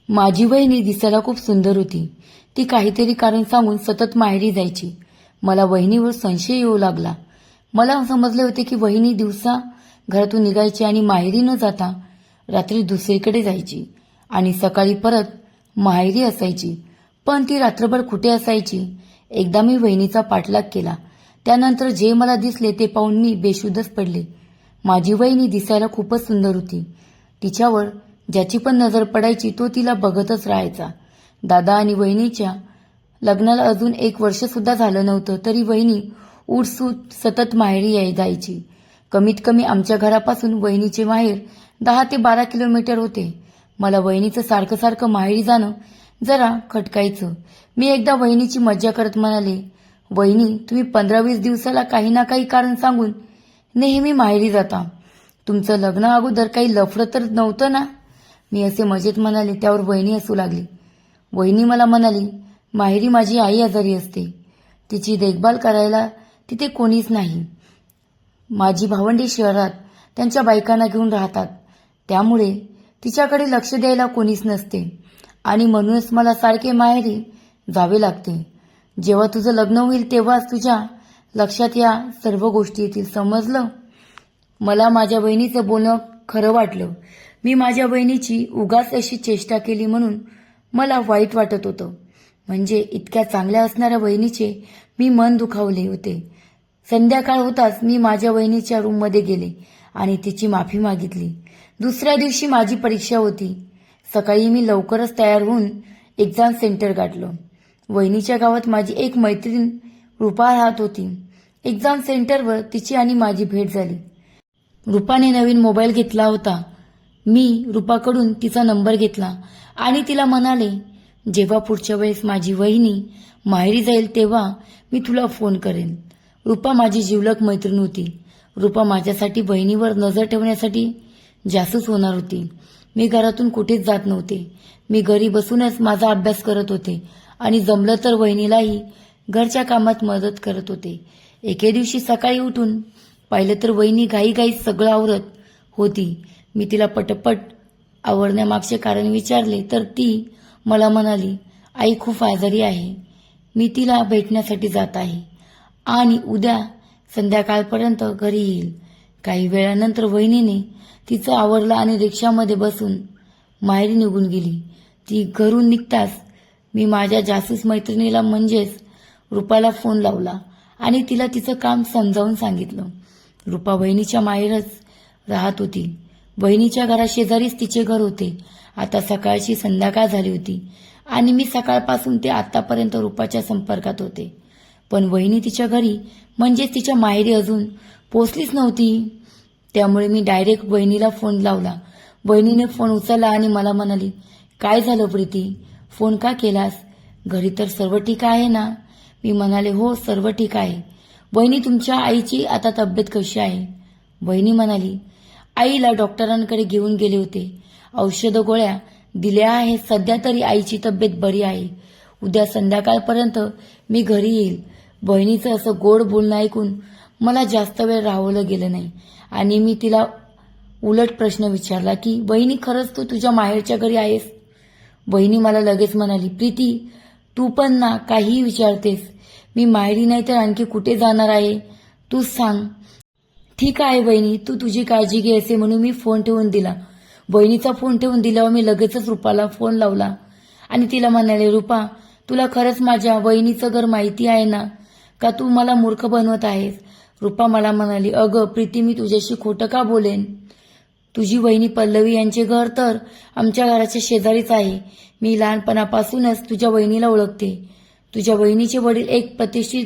माझी वहिनी दिसायला खूप सुंदर होती. ती काहीतरी कारण सांगून सतत माहेरी जायची. मला वहिनीवर संशय येऊ लागला. मला समजले होते की वहिनी दिवसा घरातून निघायची आणि माहेरी न जाता रात्री दुसरीकडे जायची आणि सकाळी परत माहेरी असायची. पण ती रात्रभर कुठे असायची? एकदा मी वहिनीचा पाठलाग केला. त्यानंतर जे मला दिसले ते पाहून मी बेशुद्धच पडले. माझी वहिनी दिसायला खूपच सुंदर होती. तिच्यावर ज्याची पण नजर पडायची तो तिला बघतच राहायचा. दादा आणि वहिनीच्या लग्नाला अजून 1 वर्ष सुद्धा झालं नव्हतं तरी वहिनी उठसूट सतत माहेरी जायची. कमीत कमी आमच्या घरापासून वहिनीचे माहेर 10 ते 12 किलोमीटर होते. मला वहिनीचं सारखं सारखं माहेरी जाणं जरा खटकायचं. मी एकदा वहिनीची मज्जा करत म्हणाले, वहिनी तुम्ही 15-20 दिवसाला काही ना काही कारण सांगून नेहमी माहेरी जाता. तुमचं लग्न अगोदर काही लफडं तर नव्हतं ना? मी असे मजेत म्हणाले. त्यावर वहिनी हसू लागली. वहिनी मला म्हणाली, माहेरी माझी आई आजारी असते. तिची देखभाल करायला तिथे कोणीच नाही. माझी भावंडे शहरात त्यांच्या बायकांना घेऊन राहतात. त्यामुळे तिच्याकडे लक्ष द्यायला कोणीच नसते आणि म्हणूनच मला सारखे माहेरी जावे लागते. जेव्हा तुझं लग्न होईल तेव्हाच तुझ्या लक्षात या सर्व गोष्टी येतील, समजलं? मला माझ्या बहिणीचं बोलणं खरं वाटलं. मी माझ्या बहिणीची उगाच अशी चेष्टा केली म्हणून मला वाईट वाटत होतं. म्हणजे इतक्या चांगल्या असणाऱ्या बहिणीचे मी मन दुखावले होते. संध्याकाळ होताच मी माझ्या बहिणीच्या रूममध्ये गेले आणि तिची माफी मागितली. दुसऱ्या दिवशी माझी परीक्षा होती. सकाळी मी लवकरच तयार होऊन एक्झाम सेंटर गाठलं. वहिनीच्या गावात माझी एक मैत्रीण रुपा राहत होती. एक्झाम सेंटरवर तिची आणि माझी भेट झाली. रुपाने नवीन मोबाईल घेतला होता. मी रुपाकडून तिचा नंबर घेतला आणि तिला म्हणाले, जेव्हा पुढच्या वेळेस माझी वहिनी माहेरी जाईल तेव्हा मी तुला फोन करेन. रुपा माझी जिवलग मैत्रीण होती. रुपा माझ्यासाठी बहिणीवर नजर ठेवण्यासाठी जासूस होणार होती. मी घरातून कुठेच जात नव्हते. मी घरी बसूनच माझा अभ्यास करत होते आणि जमलं तर वहिनीलाही घरच्या कामात मदत करत होते. एके दिवशी सकाळी उठून पाहिलं तर वहिनी घाईघाईत सगळं आवरत होती. मी तिला पटपट आवरण्यामागचे कारण विचारले तर ती मला म्हणाली, आई खूप आजारी आहे. मी तिला भेटण्यासाठी जात आहे आणि उद्या संध्याकाळपर्यंत घरी येईल. काही वेळानंतर वहिनीने तिचं आवरलं आणि रिक्षामध्ये बसून माहेरी निघून गेली. ती घरून निघताच मी माझ्या जासूस मैत्रिणीला म्हणजेच रुपाला फोन लावला आणि तिला तिचं काम समजावून सांगितलं. रुपा वहिनीच्या माहेरच राहत होती. वहिनीच्या घराशेजारीच तिचे घर होते. आता सकाळची संध्याकाळ झाली होती आणि मी सकाळपासून ते आतापर्यंत रुपाच्या संपर्कात होते. पण वहिनी तिच्या घरी म्हणजेच तिच्या माहेरी अजून पोचलीच नव्हती. त्यामुळे मी डायरेक्ट वहिनीला फोन लावला. वहिनीने फोन उचलला आणि मला म्हणाली, काय झालं प्रीती, फोन का केलास? घरी तर सर्व ठीक आहे ना? मी म्हणाले, हो सर्व ठीक आहे. वहिनी तुमच्या आईची आता तब्येत कशी आहे? वहिनी म्हणाली, आईला डॉक्टरांकडे घेऊन गेले होते. औषध गोळ्या दिल्या आहेत. सध्या तरी आईची तब्येत बरी आहे. उद्या संध्याकाळपर्यंत मी घरी येईल. बहिणीचं असं गोड बोलणं ऐकून मला जास्त वेळ राहवलं गेलं नाही आणि मी तिला उलट प्रश्न विचारला की बहिणी खरंच तू तुझ्या माहेरच्या घरी आहेस? बहिणी मला लगेच म्हणाली, प्रीती तू पण ना काहीही विचारतेस. मी माहेरी नाही तर आणखी कुठे जाणार आहे तूच सांग. ठीक आहे बहिणी, तू तुझी काळजी घे असे म्हणून मी फोन ठेवून दिला. बहिणीचा फोन ठेवून दिल्यावर मी लगेचच रुपाला फोन लावला आणि तिला म्हणाले, रुपा तुला खरंच माझ्या वहिनीचं घर माहिती आहे ना, का तू मला मूर्ख बनवत आहेस? रुपा मला म्हणाली, अगं प्रीती मी तुझ्याशी खोटं का बोलेन? तुझी वहिनी पल्लवी यांचे घर तर आमच्या घराच्या शेजारीच आहे. मी लहानपणापासूनच तुझ्या वहिनीला ओळखते. तुझ्या वहिनीचे वडील एक प्रतिष्ठित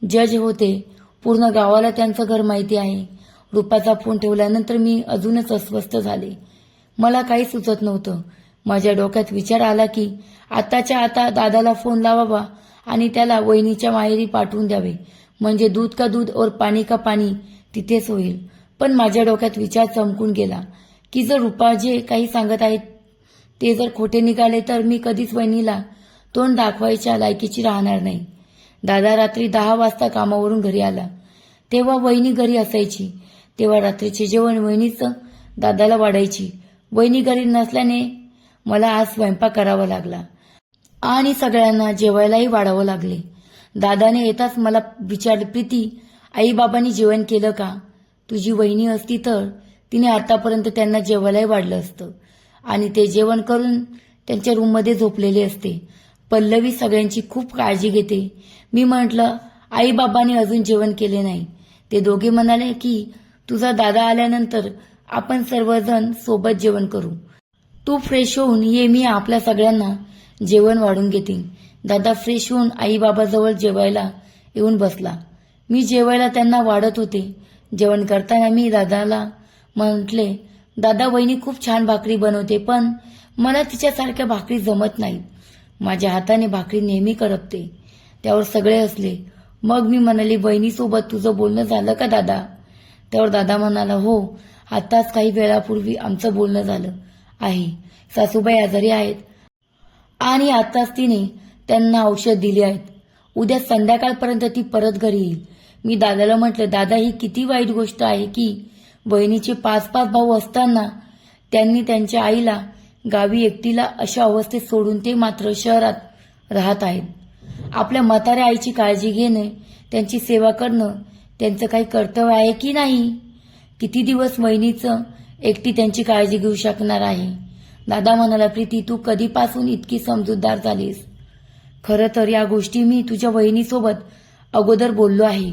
जज होते. पूर्ण गावाला त्यांचं घर माहिती आहे. रुपाचा फोन ठेवल्यानंतर मी अजूनच अस्वस्थ झाले. मला काही सुचत नव्हतं. माझ्या डोक्यात विचार आला की आताच्या आता दादाला फोन लावावा आणि त्याला वहिनीच्या माहेरी पाठवून द्यावे. म्हणजे दूध का दूध और पाणी का पाणी तिथेच होईल. पण माझ्या डोक्यात विचार चमकून गेला की जर रुपा जे काही सांगत आहेत ते जर खोटे निघाले तर मी कधीच वहिनीला तोंड दाखवायच्या लायकीची राहणार नाही. दादा रात्री 10 वाजता कामावरून घरी आला तेव्हा वहिनी घरी असायची. तेव्हा रात्रीचे जेवण वहिनीच दादाला वाढायची. वहिनी घरी नसल्याने मला आज स्वयंपाक करावा लागला आणि सगळ्यांना जेवायलाही वाढावं लागले. दादाने येताच मला विचारले, प्रीती, आईबाबांनी जेवण केलं का? तुझी वहिनी असती तर तिने आतापर्यंत त्यांना जेवायलाही वाढलं असतं आणि ते जेवण करून त्यांच्या रूममध्ये झोपलेले असते. पल्लवी सगळ्यांची खूप काळजी घेते. मी म्हटलं, आईबाबांनी अजून जेवण केले नाही. ते दोघे म्हणाले की तुझा दादा आल्यानंतर आपण सर्वजण सोबत जेवण करू. तू फ्रेश होऊन ये, मी आपल्या सगळ्यांना जेवण वाढून घेते. दादा फ्रेश होऊन आईबाबाजवळ जेवायला येऊन बसला. मी जेवायला त्यांना वाढत होते. जेवण करताना मी दादाला म्हटले, दादा, वहिनी खूप छान भाकरी बनवते, पण मला तिच्यासारख्या भाकरी जमत नाहीत. माझ्या हाताने भाकरी नेहमी करपते. त्यावर सगळे हसले. मग मी म्हणाली, वहिनीसोबत तुझं बोलणं झालं का दादा? त्यावर दादा म्हणाला, हो, आताच काही वेळापूर्वी आमचं बोलणं झालं आहे. सासूबाई आजारी आहेत आणि आताच तिने त्यांना औषध दिली आहेत. उद्या संध्याकाळपर्यंत ती परत घरी येईल. मी दादाला म्हटलं, दादा, ही किती वाईट गोष्ट आहे की वहिनीचे 5-5 भाऊ असताना त्यांनी त्यांच्या आईला गावी एकटीला अशा अवस्थेत सोडून ते मात्र शहरात राहत आहेत. आपल्या म्हाताऱ्या आईची काळजी घेणे, त्यांची सेवा करणं त्यांचं काही कर्तव्य आहे की नाही? किती दिवस वहिनीचं एकटी त्यांची काळजी घेऊ शकणार आहे? दादा म्हणाला, प्रीती, तू कधीपासून इतकी समजूतदार झालीस? खरं तर या गोष्टी मी तुझ्या वहिनीसोबत अगोदर बोललो आहे.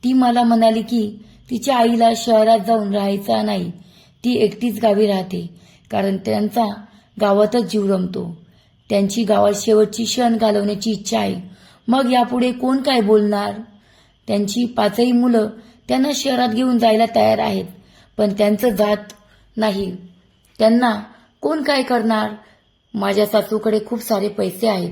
ती मला म्हणाली की तिच्या आईला शहरात जाऊन राहायचा नाही, ती एकटीच गावी राहते, कारण त्यांचा गावातच जीव रमतो. त्यांची गावात शेवटची क्षण घालवण्याची इच्छा आहे. मग यापुढे कोण काय बोलणार? त्यांची 5ही मुलं त्यांना शहरात घेऊन जायला तयार आहेत, पण त्यांचं जात नाही. त्यांना कोण काय करणार? माझ्या सासूकडे खूप सारे पैसे आहेत.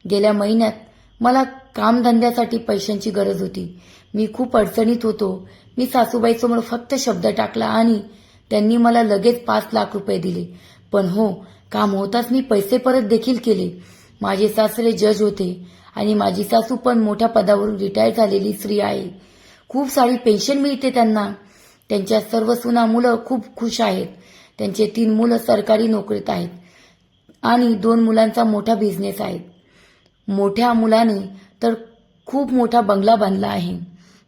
गेल्या महिन्यात मला कामधंद्यासाठी पैशांची गरज होती. मी खूप अडचणीत होतो. मी सासूबाईसमोर फक्त शब्द टाकला आणि त्यांनी मला लगेच 5 लाख रुपये दिले. पण हो, काम होताच मी पैसे परत देखील केले. माझे सासरे जज होते आणि माझी सासू पण मोठ्या पदावरून रिटायर झालेली स्त्री आहे. खूप सारी पेन्शन मिळते त्यांना. त्यांच्या सर्व सुना मुलं खूप खुश आहेत. त्यांचे 3 मुलं सरकारी नोकरीत आहेत आणि 2 मुलांचा मोठा बिझनेस आहे. मोठ्या मुलाने तर खूप मोठा बंगला बांधला आहे,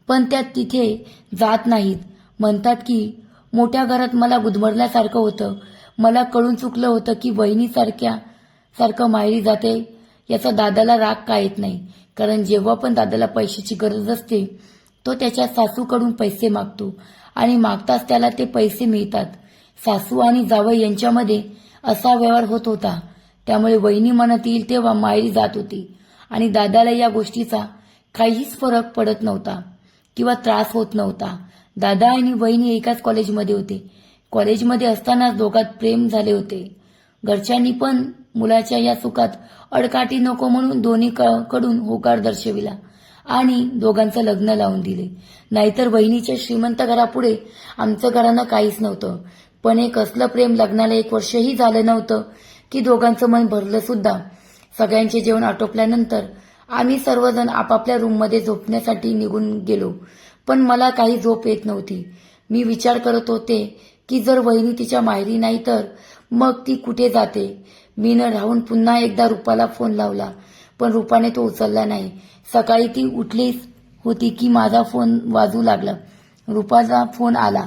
पण त्या तिथे जात नाहीत. म्हणतात की मोठ्या घरात मला गुदमरल्यासारखं होतं. मला कळून चुकलं होतं की वहिनीसारखं माहेरी जाते. याचा दादाला राग का येत नाही, कारण जेव्हा पण दादाला पैशाची गरज असते तो त्याच्या सासूकडून पैसे मागतो आणि मागताच त्याला ते पैसे मिळतात. सासू आणि जावई यांच्यामध्ये असा व्यवहार होत होता. त्यामुळे वहिनी म्हणत येईल तेव्हा माहेरी जात होती आणि दादाला या गोष्टीचा काहीच फरक पडत नव्हता किंवा त्रास होत नव्हता. दादा आणि वहिनी एकाच कॉलेजमध्ये होते. कॉलेजमध्ये असतानाच दोघात प्रेम झाले होते. घरच्यांनी पण मुलाच्या या सुखात अडकाठी नको म्हणून दोन्ही कडून होकार दर्शविला आणि दोघांचं लग्न लावून दिले. नाहीतर वहिनीच्या श्रीमंत घरापुढे आमचं घरानं काहीच नव्हतं. पण एक असलं प्रेम लग्नाला 1 वर्षही झालं नव्हतं की दोघांचं मन भरलं सुद्धा. सगळ्यांचे जेवण आटोपल्यानंतर आम्ही सर्वजण आपापल्या रूममध्ये झोपण्यासाठी निघून गेलो. पण मला काही झोप येत नव्हती. मी विचार करत होते की जर वहिनी तिच्या माहेरी नाही तर मग ती कुठे जाते. मी न राहून पुन्हा एकदा रुपाला फोन लावला, पण रुपाने तो उचलला नाही. सकाळी ती उठलीच होती की माझा फोन वाजू लागला. रुपाचा फोन आला.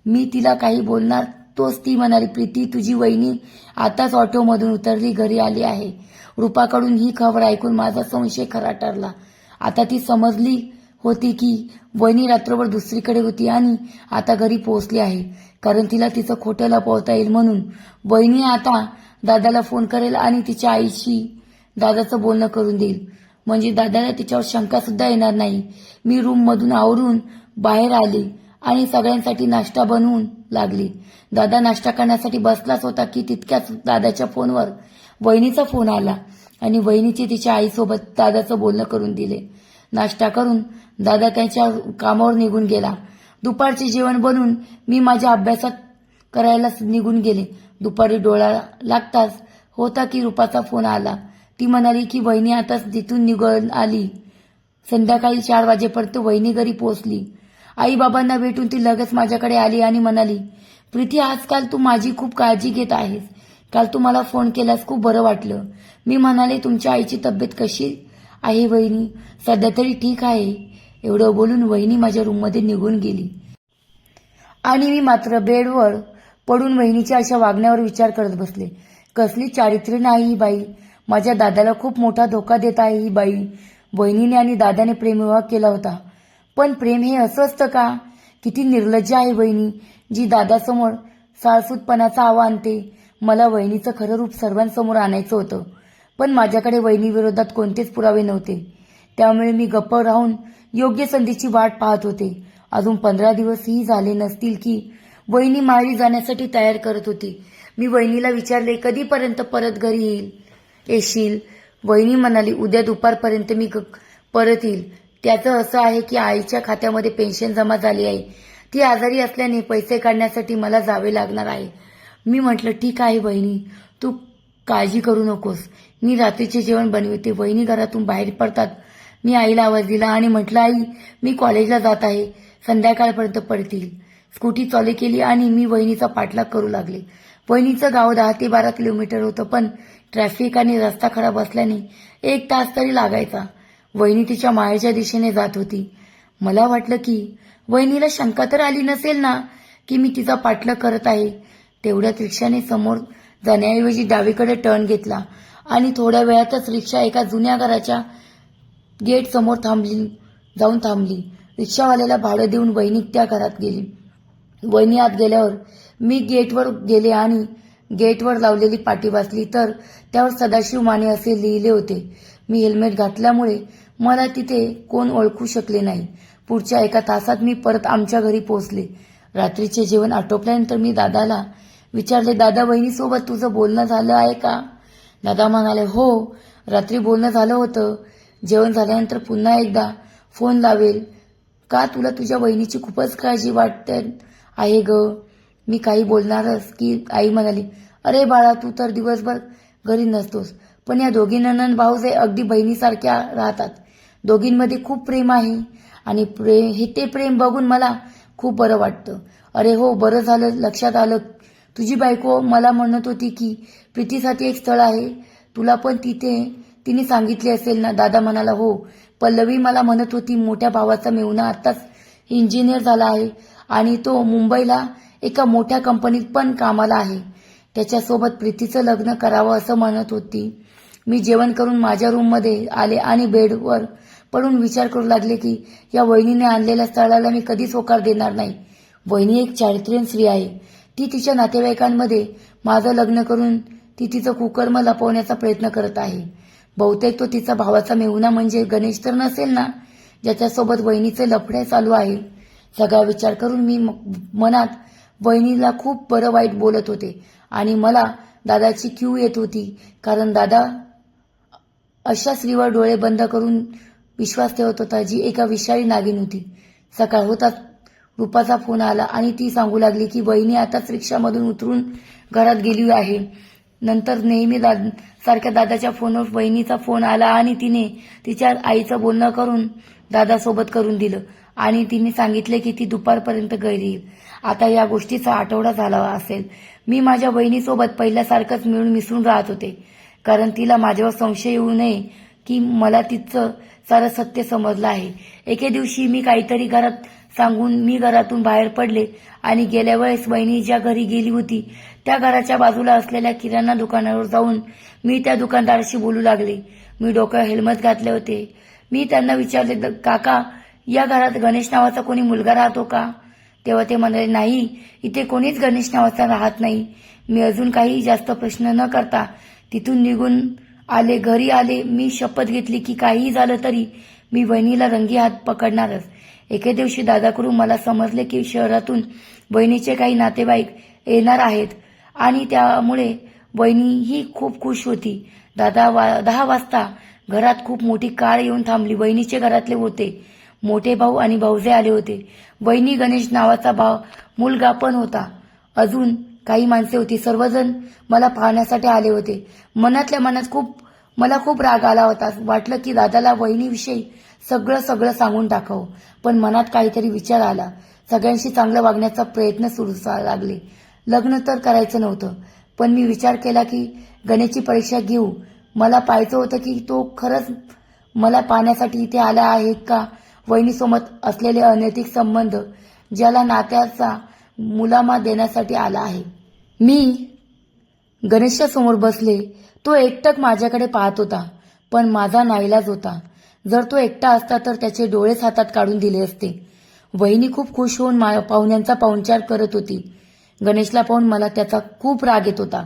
मी तिला काही बोलणार तोच ती म्हणाली, प्रीती, तुझी वहिनी आताच ऑटोमधून उतरली, घरी आली आहे. रुपाकडून ही खबर ऐकून माझा संशय खरा ठरला. आता ती समजली होती की वहिनी रात्रभर दुसरीकडे होती आणि आता घरी पोहोचली आहे, कारण तिला तिचं खोटं लपवता येईल म्हणून. वहिनी आता दादाला फोन करेल आणि तिच्या आईशी दादाचं बोलणं करून देईल, म्हणजे दादाला तिच्यावर शंका सुद्धा येणार नाही. मी रूममधून आवरून बाहेर आली आणि सगळ्यांसाठी नाश्ता बनवून लागली. दादा नाश्ता करण्यासाठी बसलाच होता की तितक्याच दादाच्या फोनवर वहिनीचा फोन आला आणि वहिनीची तिच्या आईसोबत दादाचं बोलणं करून दिले. नाश्ता करून दादा त्याच्या कामावर निघून गेला. दुपारचे जेवण बनवून मी माझ्या अभ्यासात करायला निघून गेले. दुपारी डोळा लागताच होता की रुपाचा फोन आला. ती म्हणाली की वहिनी आताच तिथून निघून आली. संध्याकाळी 4 वाजेपर्यंत वहिनी घरी पोहोचली. आईबाबांना भेटून ती लगेच माझ्याकडे आली आणि म्हणाली, प्रीती, आजकाल तू माझी खूप काळजी घेत आहेस. काल तू मला फोन केलास, खूप बरं वाटलं. मी म्हणाले, तुमच्या आईची तब्येत कशी आहे वहिनी? सध्या तरी ठीक आहे. एवढं बोलून वहिनी माझ्या रूममध्ये निघून गेली आणि मी मात्र बेडवर पडून वहिनीच्या अशा वागण्यावर विचार करत बसले. कसली चारित्र्य नाही ही बाई. माझ्या दादाला खूप मोठा धोका देत आहे ही बाई. वहिनीने आणि दादाने प्रेमविवाह केला होता, पण प्रेम हे असं असतं का? किती निर्लज्ज आहे वहिनी, जी दादासमोर साळसूतपणाचा आवा आणते. मला वहिनीचं खरं रूप सर्वांसमोर आणायचं होतं, पण माझ्याकडे वहिनीविरोधात कोणतेच पुरावे नव्हते. त्यामुळे मी गप्प राहून योग्य संधीची वाट पाहत होते. अजून 15 दिवसही झाले नसतील की वहिनी माहेरी जाण्यासाठी तयार करत होती. मी वहिनीला विचारले, कधीपर्यंत परत घरी येशील? वहिनी म्हणाली, उद्या दुपारपर्यंत मी परत येईल. त्याचं असं आहे की आईच्या खात्यामध्ये पेन्शन जमा झाली आहे. ती आजारी असल्याने पैसे काढण्यासाठी मला जावे लागणार आहे. मी म्हटलं, ठीक आहे वहिनी, तू काळजी करू नकोस, मी रात्रीचे जेवण बनविते. वहिनी घरातून बाहेर पडतात. मी आईला आवाज दिला आणि म्हटलं, आई, मी कॉलेजला जात आहे, संध्याकाळपर्यंत परतील. स्कूटी चालू केली आणि मी वहिनीचा पाठलाग करू लागले. वहिनीचं गाव 10 ते 12 किलोमीटर होतं, पण ट्रॅफिक आणि रस्ता खराब असल्याने 1 तास तरी लागायचा. वहिनी तिच्या माहेरच्या दिशेने जात होती. मला वाटलं की वहिनीला शंका तर आली नसेल ना की मी तिचा पाठलाग करत आहे. तेवढ्यात रिक्षाने समोर जाण्याऐवजी डावीकडे टर्न घेतला आणि थोड्या वेळातच रिक्षा एका जुन्या घराच्या गेट समोर जाऊन थांबली. रिक्षावाल्याला भाडं देऊन वहिनी त्या घरात गेली. वहिनी आत गेल्यावर मी गेटवर गेले आणि गेटवर लावलेली पाटी वाचली तर त्यावर सदाशिव माने असे लिहिले होते. मी हेल्मेट घातल्यामुळे मला तिथे कोण ओळखू शकले नाही. पुढच्या 1 तासात मी परत आमच्या घरी पोहोचले. रात्रीचे जेवण आटोपल्यानंतर मी दादाला विचारले, दादा, वहिनीसोबत तुझं बोलणं झालं आहे का? दादा म्हणाले, हो, रात्री बोलणं झालं होतं. जेवण झाल्यानंतर पुन्हा एकदा फोन लावेल का? तुला तुझ्या वहिनीची खूपच काळजी वाटते आहे ग. मी काही बोलणारच की आई म्हणाली, अरे बाळा, तू तर दिवसभर घरी नसतोस, पण या दोघी नणंद भाऊजे अगदी बहिणीसारख्या राहतात. दोघींमध्ये खूप प्रेम आहे आणि ते प्रेम बघून मला खूप बरं वाटतं. अरे हो, बरं झालं लक्षात आलं. तुझी बायको मला म्हणत होती की प्रीतीसाठी एक स्थळ आहे, तुला पण तिने सांगितले असेल ना? दादा म्हणाला, हो, पल्लवी मला म्हणत होती. मोठ्या भावाचा मेहुणा आत्ताच इंजिनियर झाला आहे आणि तो मुंबईला एका मोठ्या कंपनीत पण कामाला आहे. त्याच्यासोबत प्रीतीचं लग्न करावं असं म्हणत होती. मी जेवण करून माझ्या रूममध्ये आले आणि बेडवर पडून विचार करू लागले की या वहिनीने आणलेल्या स्थळाला मी कधीच होकार देणार नाही. वहिनी एक चारित्र्यवान स्त्री आहे. ती तिच्या नातेवाईकांमध्ये माझं लग्न करून ती तिचं कुकर्म लपवण्याचा प्रयत्न करत आहे. बहुतेक तो तिचा भावाचा मेहुणा म्हणजे गणेश तर नसेल ना, ज्याच्यासोबत वहिनीचे लफडे चालू आहे. सगळा विचार करून मी मनात वहिनीला खूप बरं वाईट बोलत होते आणि मला दादाची क्यू येत होती, कारण दादा अशा स्त्रीवर डोळे बंद करून विश्वास ठेवत होता जी एका विषारी नागिन होती. सकाळ होताच रूपाचा फोन आला आणि ती सांगू लागली की वहिनी आताच रिक्षामधून उतरून घरात गेली आहे. नंतर नेहमी सारख्या दादाच्या फोनवर वहिनीचा फोन आला आणि तिने तिच्या आईचं बोलणं करून दादासोबत करून दिलं आणि तिने सांगितले की ती दुपारपर्यंत घरी येईल. आता या गोष्टीचा आठवडा झाला असेल. मी माझ्या बहिणीसोबत पहिल्यासारखंच मिळून मिसळून राहत होते, कारण तिला माझ्यावर संशय येऊ नये की मला तिचं सारं सत्य समजलं आहे. एके दिवशी मी काहीतरी घरात सांगून मी घरातून बाहेर पडले आणि गेल्या वेळेस वहिनी ज्या घरी गेली होती त्या घराच्या बाजूला असलेल्या किराणा दुकानावर जाऊन मी त्या दुकानदाराशी बोलू लागले. मी डोक्यावर हेल्मेट घातले होते. मी त्यांना विचारले, काका, या घरात गणेश नावाचा कोणी मुलगा राहतो का? तेव्हा ते म्हणाले, नाही, इथे कोणीच गणेश नावाचा राहत नाही. मी अजून काही जास्त प्रश्न न करता तिथून निघून आले. घरी आले. मी शपथ घेतली की काहीही झालं तरी मी वहिनीला रंगी हात पकडणारच. एके दिवशी दादाकडून मला समजले की शहरातून वहिनीचे काही नातेवाईक येणार आहेत आणि त्यामुळे वहिनीही खूप खुश होती. 10 वाजता घरात खूप मोठी कार येऊन थांबली. वहिनीचे घरातले होते. मोठे भाऊ आणि भाऊजे आले होते. वहिनी गणेश नावाचा मुलगा पण होता. अजून काही माणसे होती. सर्वजण मला पाहण्यासाठी आले होते. मनातल्या मनात मला खूप राग आला होता. वाटलं की दादाला वहिनीविषयी सगळं सांगून टाकावं, पण मनात काहीतरी विचार आला. सगळ्यांशी चांगलं वागण्याचा प्रयत्न सुरू लागले. लग्न तर करायचं नव्हतं, पण मी विचार केला की गणेशची परीक्षा घेऊ. मला पाहायचं होतं की तो खरंच मला पाहण्यासाठी इथे आला आहे का वहिनीसोबत असलेले अनैतिक संबंध ज्याला नात्याचा मुलामा देण्यासाठी आला आहे. मी गणेशच्या समोर बसले. तो एकटक माझ्याकडे पाहत होता, पण माझा नाईलाज होता. जर तो एकटा असता तर त्याचे डोळेच हातात काढून दिले असते. वहिनी खूप खुश होऊन पाहुण्यांचा पाहुणचार करत होती. गणेशला पाहून मला त्याचा खूप राग येत होता.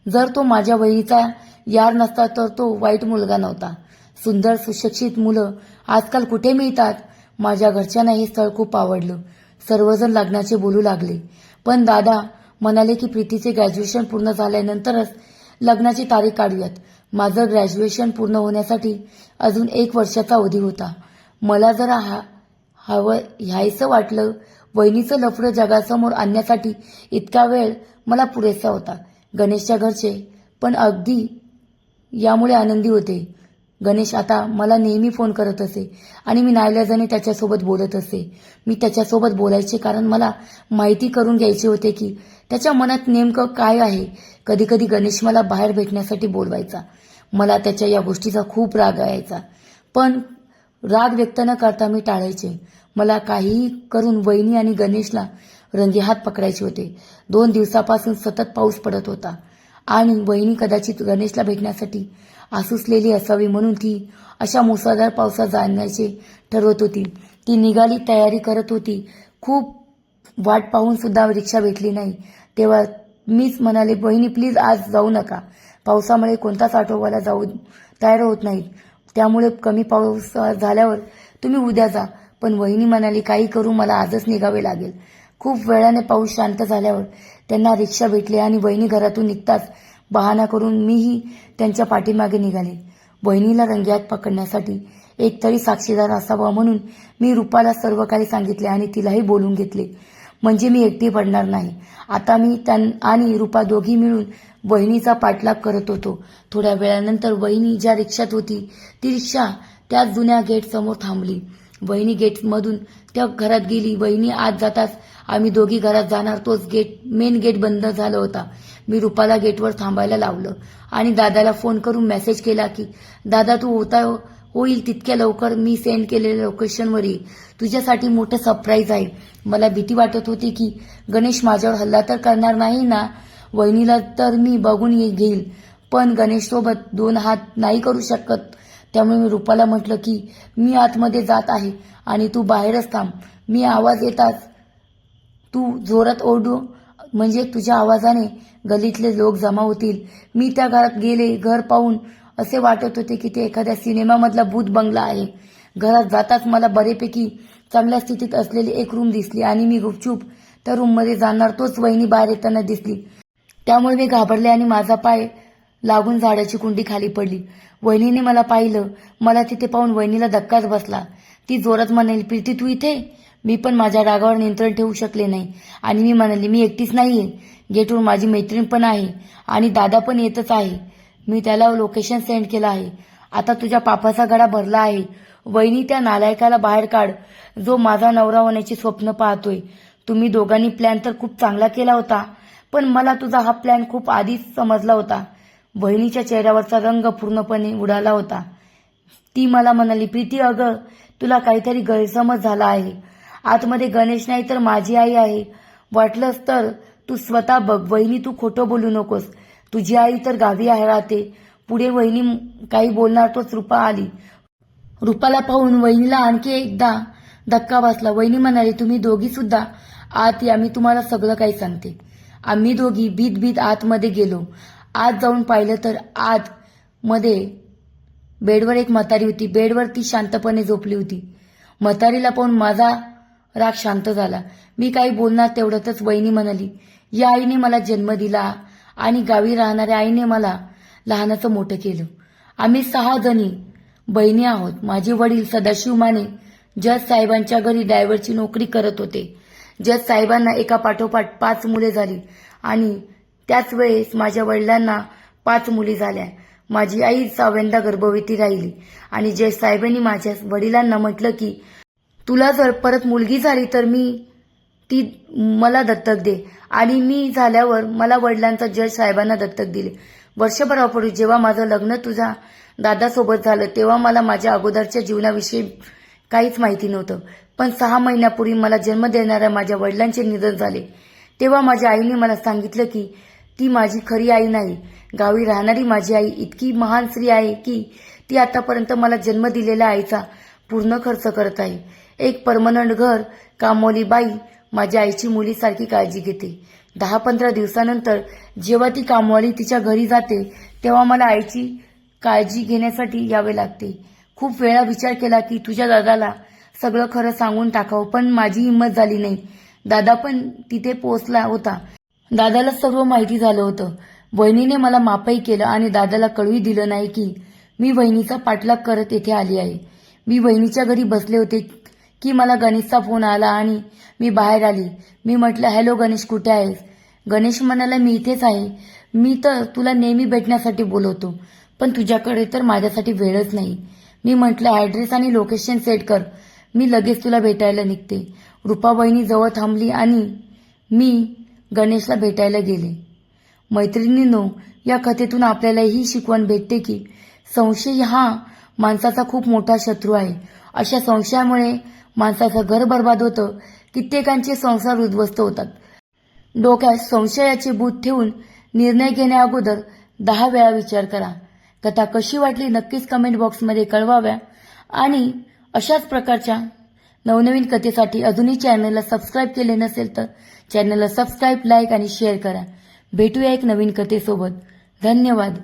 जर तो माझ्या वहिनीचा यार नसता तर तो वाईट मुलगा नव्हता. सुंदर सुशिक्षित मुलं आजकाल कुठे मिळतात. माझ्या घरच्यांना हे स्थळ खूप आवडलं. सर्वजण लग्नाचे बोलू लागले, पण दादा म्हणाले की प्रीतीचे ग्रॅज्युएशन पूर्ण झाल्यानंतरच लग्नाची तारीख काढूयात. माझं ग्रॅज्युएशन पूर्ण होण्यासाठी अजून 1 वर्षाचा अवधी होता. मला जरा ह्यायचं वाटलं. वहिनीचं लफडं जगासमोर आणण्यासाठी इतका वेळ मला पुरेसा होता. गणेशच्या घरचे पण अगदी यामुळे आनंदी होते. गणेश आता मला नेहमी फोन करत असे आणि मी नाईलाजाने त्याच्यासोबत बोलत असे. मी त्याच्यासोबत बोलायचे कारण मला माहिती करून घ्यायचे होते की त्याच्या मनात नेमकं काय आहे. कधीकधी गणेश मला बाहेर भेटण्यासाठी बोलवायचा. मला त्याच्या या गोष्टीचा खूप राग यायचा, पण राग व्यक्त न करता मी टाळायचे. मला काहीही करून वहिनी आणि गणेशला रंगेहात पकडायचे होते. 2 दिवसापासून सतत पाऊस पडत होता आणि वहिनी कदाचित गणेशला भेटण्यासाठी आसुसलेली असावी म्हणून ती अशा मुसळधार पावसात जाण्याचे ठरवत होती. ती निघाली तयारी करत होती. खूप वाट पाहून सुद्धा रिक्षा भेटली नाही. तेव्हा मीच म्हणाले, बहिणी प्लीज आज जाऊ नका. पावसामुळे कोणताच ऑटोवाला जाऊ तयार होत नाहीत. त्यामुळे कमी पाऊस झाल्यावर तुम्ही उद्या जा. पण वहिनी म्हणाली, काही करू, मला आजच निघावे लागेल. खूप वेळाने पाऊस शांत झाल्यावर त्यांना रिक्षा भेटली आणि वहिनी घरातून निघताच बहाणा करून मीही त्यांच्या पाठीमागे निघाले. वहिनीला रंगेहात पकडण्यासाठी एक तरी साक्षीदार असावा म्हणून मी रूपाला सर्व काही सांगितले आणि तिलाही बोलून घेतले. म्हणजे मी एकटी पडणार नाही. आता मी आणि रूपा दोघी मिळून वहिनीचा पाठलाग करत होतो. थोड्या वेळानंतर वहिनी ज्या रिक्षात होती ती रिक्षा त्याच जुन्या गेट समोर थांबली. वहिनी गेटमधून त्या घरात गेली. वहिनी आत जाताच आम्ही दोघी घरात जाणार तोच मेन गेट बंद झाला होता. मी रूपाला गेटवर थांबायला लावलं आणि दादाला फोन करून मेसेज केला की दादा तू होईल तितक्या लवकर मी सेंड केलेल्या लोकेशनवर ये. तुझ्यासाठी मोठं सरप्राईज आहे. मला भीती वाटत होती की गणेश माझ्यावर हल्ला तर करणार नाही ना. वहिनीला तर मी बघून घेईल, पण गणेशसोबत 2 हात नाही करू शकत. त्यामुळे मी रूपाला म्हटलं की मी आतमध्ये जात आहे आणि तू बाहेरच थांब. मी आवाज येताच तू जोरात ओरडू, म्हणजे तुझ्या आवाजाने गलीतले लोक जमा होतील. मी त्या घरात गेले. घर पाहून असे वाटत होते की ते एखाद्या सिनेमामधला भूत बंगला आहे. घरात जाताच मला बरेपैकी चांगल्या स्थितीत असलेली एक रूम दिसली आणि मी गुपचूप त्या रूममध्ये जाणार तोच वहिनी बाहेर येताना दिसली. त्यामुळे मी घाबरले आणि माझा पाय लागून झाडाची कुंडी खाली पडली. वहिनीने मला पाहिलं. मला तिथे पाहून वहिनीला धक्काच बसला. ती जोरात म्हणाली, प्रीती तू इथे. मी पण माझ्या रागावर नियंत्रण ठेवू शकले नाही आणि मी म्हणाले, मी एकटीच नाहीये. गेटवर माझी मैत्रीण पण आहे आणि दादा पण येतच आहे. मी त्याला लोकेशन सेंड केलं आहे. आता तुझ्या पापाचा गडा भरला आहे. वहिनी त्या नालायकाला बाहेर काढ जो माझा नवरा होण्याची स्वप्न पाहतोय. तुम्ही दोघांनी प्लॅन तर खूप चांगला केला होता, पण मला तुझा हा प्लॅन खूप आधीच समजला होता. बहिणीच्या चेहऱ्यावरचा रंग पूर्णपणे उडाला होता. ती मला म्हणाली, प्रीती अगं तुला काहीतरी गैरसमज झाला आहे. आतमध्ये गणेश नाही तर माझी आई आहे. वाटलंच तर तू स्वतः बघ. वहिनी तू खोटं बोलू नकोस. तुझी आई तर गावी राहते. पुढे वहिनी काही बोलणार तोच रूपा आली. रूपाला पाहून वहिनीला आणखी एकदा धक्का बसला. वहिनी म्हणाली, तुम्ही दोघी सुद्धा आत या, मी तुम्हाला सगळं काही सांगते. आम्ही दोघी भीत आतमध्ये गेलो. आत जाऊन पाहिलं तर आत मध्ये बेडवर एक म्हातारी होती. बेडवर ती शांतपणे झोपली होती. म्हातारीला पाहून माझा राग शांत झाला. मी काही बोलणार तेवढ्यातच वहिनी म्हणाली, या आईने मला जन्म दिला आणि गावी राहणाऱ्या आईने मला लहानाचं मोठं केलं. आम्ही 6 जणी बहिणी आहोत. माझे वडील सदाशिव माने जज साहेबांच्या घरी ड्रायव्हरची नोकरी करत होते. जज साहेबांना एका पाठोपाठ 5 मुले झाली आणि त्याच वेळेस माझ्या वडिलांना 5 मुली झाल्या. माझी आई 6व्यांदा गर्भवती राहिली आणि जज साहेबांनी माझ्या वडिलांना म्हटलं की तुला जर परत मुलगी झाली तर मी ती मला दत्तक दे आणि मी झाल्यावर मला वडिलांचा जज साहेबांना दत्तक दिले. वर्षभरापूर्वी जेव्हा माझं लग्न तुझ्या दादासोबत झालं तेव्हा मला माझ्या अगोदरच्या जीवनाविषयी काहीच माहिती नव्हतं. पण 6 महिन्यापूर्वी मला जन्म देणाऱ्या माझ्या वडिलांचे निधन झाले. तेव्हा माझ्या आईने मला सांगितलं की ती माझी खरी आई नाही. गावी राहणारी माझी आई इतकी महान स्त्री आहे की ती आतापर्यंत मला जन्म दिलेल्या आईचा पूर्ण खर्च करत आहे. एक परमनंट घर, कामवाली बाई माझ्या आईची मुलीसारखी काळजी घेते. 10-15 दिवसानंतर जेव्हा ती कामवाली तिच्या घरी जाते तेव्हा मला आईची काळजी घेण्यासाठी यावे लागते. खूप वेळा विचार केला की तुझ्या दादाला सगळं खरं सांगून टाकावं, पण माझी हिंमत झाली नाही. दादा पण तिथे पोहोचला होता. दादाला सर्व माहिती झालं होतं. वहिनीने मला माफही केलं आणि दादाला कळूही दिलं नाही की मी वहिनीचा पाठलाग करत येथे आली आहे. मी वहिनीच्या घरी बसले होते की मला गणेशचा फोन आला आणि मी बाहेर आली. मी म्हटलं, हॅलो गणेश, कुठे आहेस? गणेश म्हणाला, मी इथेच आहे. मी तर तुला नेहमी भेटण्यासाठी बोलवतो, पण तुझ्याकडे तर माझ्यासाठी वेळच नाही. मी म्हटलं, ॲड्रेस आणि लोकेशन सेट कर, मी लगेच तुला भेटायला निघते. रुपा वहिनी जवळ थांबली आणि मी गणेशला भेटायला गेले. मैत्रिणींनो, या कथेतून आपल्याला ही शिकवण भेटते की संशय हा माणसाचा खूप मोठा शत्रू आहे. अशा संशयामुळे माणसाचं घर बर्बाद होतं, कित्येकांचे संसार उद्ध्वस्त होतात. डोक्यात संशयाचे भूत ठेवून निर्णय घेण्या अगोदर 10 वेळा विचार करा. कथा कशी वाटली नक्कीच कमेंट बॉक्समध्ये कळवाव्या आणि अशाच प्रकारच्या नवनवीन कथेसाठी अजूनही चॅनलला सबस्क्राईब केले नसेल तर चॅनलला सबस्क्राईब, लाईक आणि शेअर करा. भेटूया एक नवीन कथेसोबत. धन्यवाद.